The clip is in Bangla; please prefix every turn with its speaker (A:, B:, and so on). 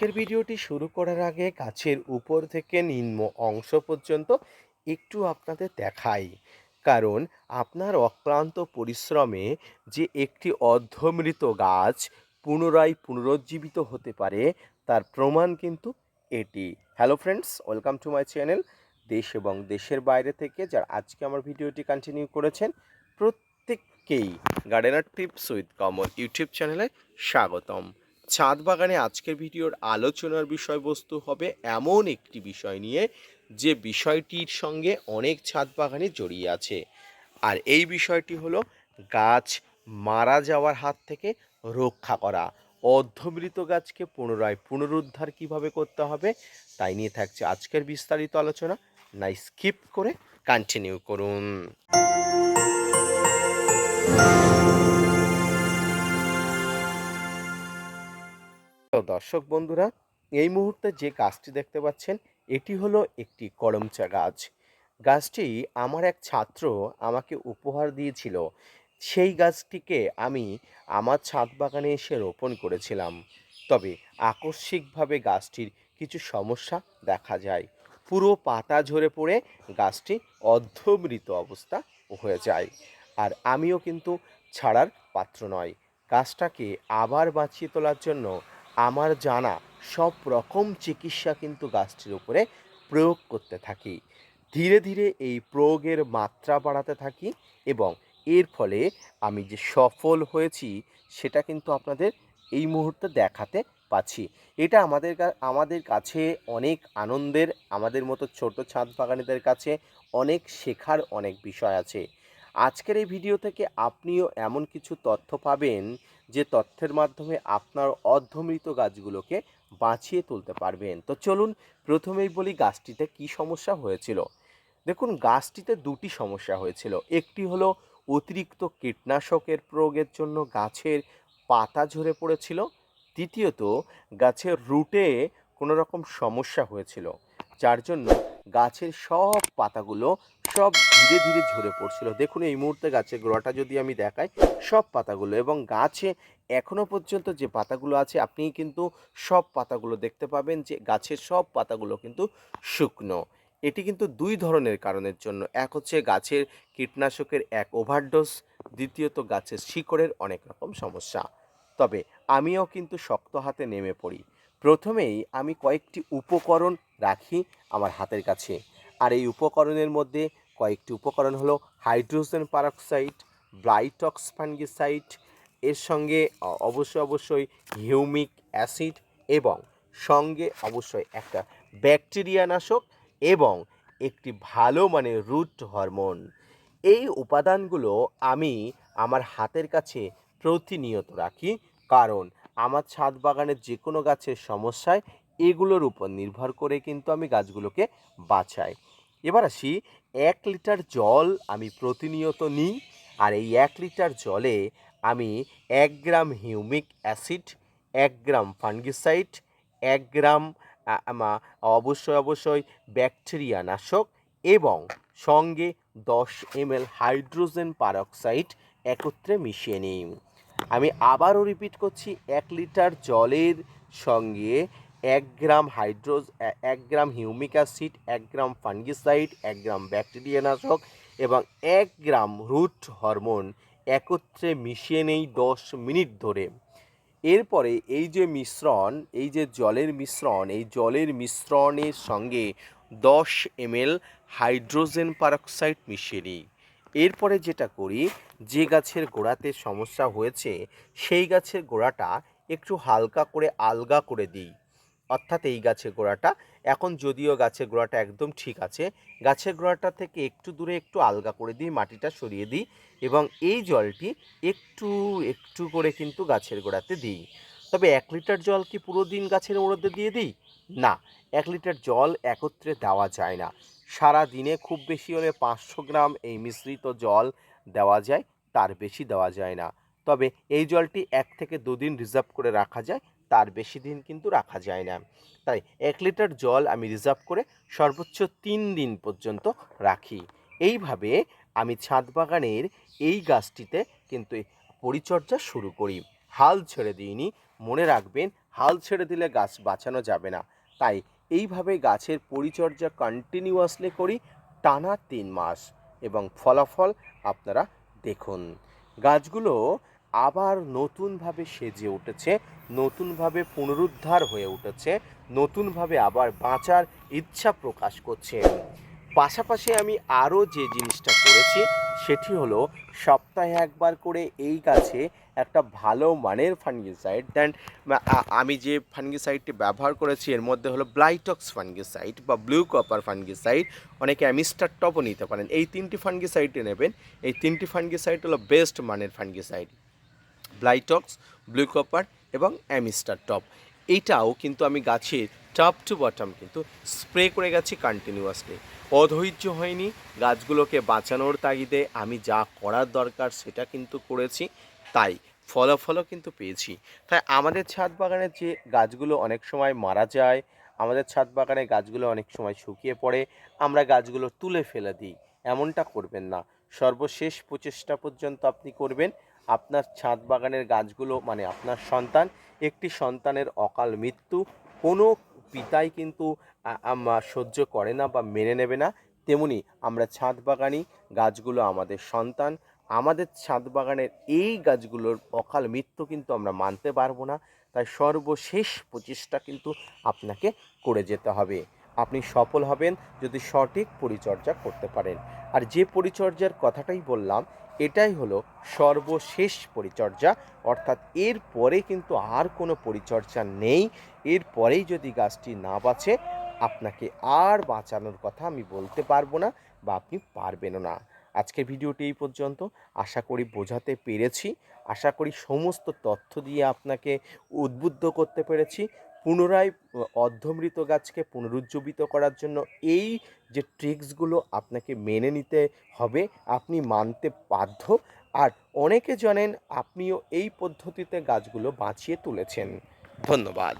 A: আজকের ভিডিওটি শুরু করার আগে গাছের উপর থেকে নিম্ন অংশ পর্যন্ত একটু আপনাদের দেখাই, কারণ আপনার অক্লান্ত পরিশ্রমে যে একটি অর্ধমৃত গাছ পুনরায় পুনরুজ্জীবিত হতে পারে তার প্রমাণ কিন্তু এটি। Hello friends, welcome to my channel. দেশ এবং দেশের বাইরে থেকে যারা আজকে আমার ভিডিওটি কন্টিনিউ করেছেন প্রত্যেককেই gardener tips with Kamal YouTube চ্যানেলে স্বাগতম। ছাদ বাগানে আজকের ভিডিওর আলোচনার বিষয়বস্তু হবে এমন একটি বিষয় নিয়ে যে বিষয়টির সঙ্গে অনেক ছাদ বাগানে জড়িয়ে আছে, আর এই বিষয়টি হলো গাছ মারা যাওয়ার হাত থেকে রক্ষা করা। অর্ধমৃত গাছকে পুনরায় পুনরুদ্ধার কিভাবে করতে হবে তাই নিয়ে থাকছে আজকের বিস্তারিত আলোচনা। নাই স্কিপ করে কন্টিনিউ করুন। তো দর্শক বন্ধুরা, এই মুহূর্তে যে গাছটি দেখতে পাচ্ছেন এটি হলো একটি করমচা গাছ। গাছটি আমার এক ছাত্র আমাকে উপহার দিয়েছিল। সেই গাছটিকে আমি আমার ছাদ বাগানে এসে রোপণ করেছিলাম। তবে আকস্মিকভাবে গাছটির কিছু সমস্যা দেখা যায়। পুরো পাতা ঝরে পড়ে গাছটি অর্ধমৃত অবস্থা হয়ে যায়। আর আমিও কিন্তু ছাড়ার পাত্র নয়। গাছটাকে আবার বাঁচিয়ে তোলার জন্য আমার জানা সব রকম চিকিৎসা কিন্তু গাছটির উপরে প্রয়োগ করতে থাকি। ধীরে ধীরে এই প্রয়োগের মাত্রা বাড়াতে থাকি এবং এর ফলে আমি যে সফল হয়েছি সেটা কিন্তু আপনাদের এই মুহূর্তে দেখাতে পাচ্ছি। এটা আমাদের কাছে অনেক আনন্দের, আমাদের মতো ছোট ছাদ বাগানীদের কাছে অনেক শেখার অনেক বিষয় আছে। আজকের এই ভিডিও থেকে আপনিও এমন কিছু তথ্য পাবেন যে তথ্যের মাধ্যমে আপনার অর্ধমৃত গাছগুলোকে বাঁচিয়ে তুলতে পারবেন। তো চলুন প্রথমেই বলি গাছটিতে কী সমস্যা হয়েছিল। দেখুন, গাছটিতে দুটি সমস্যা হয়েছিল। একটি হলো অতিরিক্ত কীটনাশকের প্রয়োগের জন্য গাছের পাতা ঝরে পড়েছিল। দ্বিতীয়ত, গাছের রুটে কোনো রকম সমস্যা হয়েছিল, যার জন্য গাছের সব পাতাগুলো সব ধীরে ধীরে ঝরে পড়ছিল। দেখুন এই মুহূর্তে গাছের গোড়াটা যদি আমি দেখাই, সব পাতাগুলো এবং গাছে এখনও পর্যন্ত যে পাতাগুলো আছে আপনি কিন্তু সব পাতাগুলো দেখতে পাবেন যে গাছের সব পাতাগুলো কিন্তু শুকনো। এটি কিন্তু দুই ধরনের কারণের জন্য। এক হচ্ছে গাছের কীটনাশকের এক ওভারডোজ, দ্বিতীয়ত গাছের শিকড়ের অনেক রকম সমস্যা। তবে আমিও কিন্তু শক্ত হাতে নেমে পড়ি। প্রথমেই আমি কয়েকটি উপকরণ রাখি আমার হাতের কাছে, আর এই উপকরণের মধ্যে কয়েকটি উপকরণ হলো হাইড্রোজেন পারক্সাইড, ব্লাইটক্স ফাঙ্গিসাইড, এর সঙ্গে অবশ্যই হিউমিক অ্যাসিড এবং সঙ্গে অবশ্যই একটা ব্যাকটেরিয়া নাশক এবং একটি ভালো মানের রুট হরমোন। এই উপাদানগুলো আমি আমার হাতের কাছে প্রতিনিয়ত রাখি, কারণ আমার ছাদ বাগানের যে কোনো গাছের সমস্যায় এগুলোর উপর নির্ভর করে কিন্তু আমি গাছগুলোকে বাঁচাই। এবার আসি, 1 লিটার জল আমি প্রতিনিয়ত নিই, আর এই 1 লিটার জলে আমি 1 গ্রাম হিউমিক অ্যাসিড, 1 গ্রাম ফাঙ্গিসাইড, 1 গ্রাম অবশ্যই ব্যাকটেরিয়া নাশক এবং সঙ্গে 10 ml হাইড্রোজেন পারক্সাইড একত্রে মিশিয়ে নিই। আমি আবারও রিপিট করছি, 1 লিটার জলের সঙ্গে 1 গ্রাম হিউমিক অ্যাসিড, 1 গ্রাম ফাঙ্গিসাইড, 1 গ্রাম ব্যাকটেরিয়া নাশক এবং 1 গ্রাম রুট হরমোন একত্রে মিশিয়ে নেই 10 মিনিট ধরে। এরপরে এই যে মিশ্রণ, এই যে জলের মিশ্রণ, এই জলের মিশ্রণের সঙ্গে 10 ml হাইড্রোজেন পারক্সাইড মিশিয়ে নিই। এরপরে যেটা করি, যে গাছের গোড়াতে সমস্যা হয়েছে সেই গাছের গোড়াটা একটু হালকা করে আলগা করে দিই। অর্থাৎ এই গাছের গোড়াটা, এখন যদিও গাছের গোড়াটা একদম ঠিক আছে, গাছের গোড়াটা থেকে একটু দূরে একটু আলগা করে দিই, মাটিটা সরিয়ে দিই এবং এই জলটি একটু একটু করে কিন্তু গাছের গোড়াতে দিই। তবে 1 লিটার জল কি পুরো দিন গাছের মধ্যে দিয়ে দিই? না, 1 লিটার জল একত্রে দেওয়া যায় না। সারা দিনে খুব বেশি হলে 500 গ্রাম এই মিশ্রিত জল দেওয়া যায়, তার বেশি দেওয়া যায় না। তবে এই জলটি 1 থেকে 2 দিন রিজার্ভ করে রাখা যায়, তার বেশি দিন কিন্তু রাখা যায় না। তাই 1 লিটার জল আমি রিজার্ভ করে সর্বোচ্চ 3 দিন পর্যন্ত রাখি। এইভাবে আমি ছাদ বাগানের এই গাছটিতে কিন্তু পরিচর্যা শুরু করি। হাল ছেড়ে দিইনি। মনে রাখবেন, হাল ছেড়ে দিলে গাছ বাঁচানো যাবে না। তাই এইভাবে গাছের পরিচর্যা কন্টিনিউয়াসলি করি টানা 3 মাস, এবং ফলাফল আপনারা দেখুন। গাছগুলো আবার নতুনভাবে সেজে উঠেছে, নতুনভাবে পুনরুদ্ধার হয়ে উঠেছে, নতুনভাবে আবার বাঁচার ইচ্ছা প্রকাশ করছে। পাশাপাশি আমি আরও যে জিনিসটা করেছি সেটি হলো সপ্তাহে একবার করে এই গাছে একটা ভালো মানের ফাঙ্গিসাইড দেন। আমি যে ফাঙ্গিসাইডটি ব্যবহার করেছি এর মধ্যে হলো ব্লাইটক্স ফাঙ্গিসাইড বা ব্লু কপার ফাঙ্গিসাইড, অনেকে অ্যামিস্টার টপও নিতে পারেন। এই 3টি ফাঙ্গিসাইডটি নেবেন। এই 3টি ফাঙ্গিসাইড হলো বেস্ট মানের ফাঙ্গিসাইড, ব্লাইটক্স, ব্লু কপার এবং অ্যামিস্টার টপ। এইটাও কিন্তু আমি গাছের টপ টু বটম কিন্তু স্প্রে করে গেছি কন্টিনিউয়াসলি। অধৈর্য হয়নি, গাছগুলোকে বাঁচানোর তাগিদে আমি যা করার দরকার সেটা কিন্তু করেছি, তাই ফলাফলও কিন্তু পেয়েছি। তাই আমাদের ছাদ বাগানের যে গাছগুলো অনেক সময় মারা যায়, আমাদের ছাদ বাগানে গাছগুলো অনেক সময় শুকিয়ে পড়ে, আমরা গাছগুলো তুলে ফেলে দিই, এমনটা করবেন না। সর্বশেষ প্রচেষ্টা পর্যন্ত আপনি করবেন। আপনার ছাদ বাগানের গাছগুলো মানে আপনার সন্তান, একটি সন্তানের অকাল মৃত্যু কোনো পিতাই কিন্তু সহ্য করে না বা মেনে নেবে না। তেমনি আমরা ছাদ বাগানি, গাছগুলো আমাদের সন্তান। আমাদের ছাদ বাগানের এই গাছগুলোর অকাল মৃত্যু কিন্তু আমরা মানতে পারবো না। তাই সর্বশেষ প্রচেষ্টা কিন্তু আপনাকে করে যেতে হবে। আপনি সফল হবেন যদি সঠিক পরিচর্যা করতে পারেন। আর যে পরিচর্যার কথাটাই বললাম এটাই হলো সর্বশেষ পরিচর্যা, অর্থাৎ এর পরে কিন্তু আর কোনো পরিচর্যা নেই। এর পরেই যদি গাছটি না বাঁচে, আপনাকে আর বাঁচানোর কথা আমি বলতে পারবো না বা আপনি পারবেনও না। আজকের ভিডিওটি এই পর্যন্ত। আশা করি বোঝাতে পেরেছি, আশা করি সমস্ত তথ্য দিয়ে আপনাকে উদ্বুদ্ধ করতে পেরেছি। পুনরায় অর্ধমৃত গাছকে পুনরুজ্জীবিত করার জন্য এই যে ট্রিক্সগুলো আপনাকে মেনে নিতে হবে, আপনি মানতে বাধ্য। আর অনেকে জানেন আপনিও এই পদ্ধতিতে গাছগুলো বাঁচিয়ে তুলেছেন। ধন্যবাদ।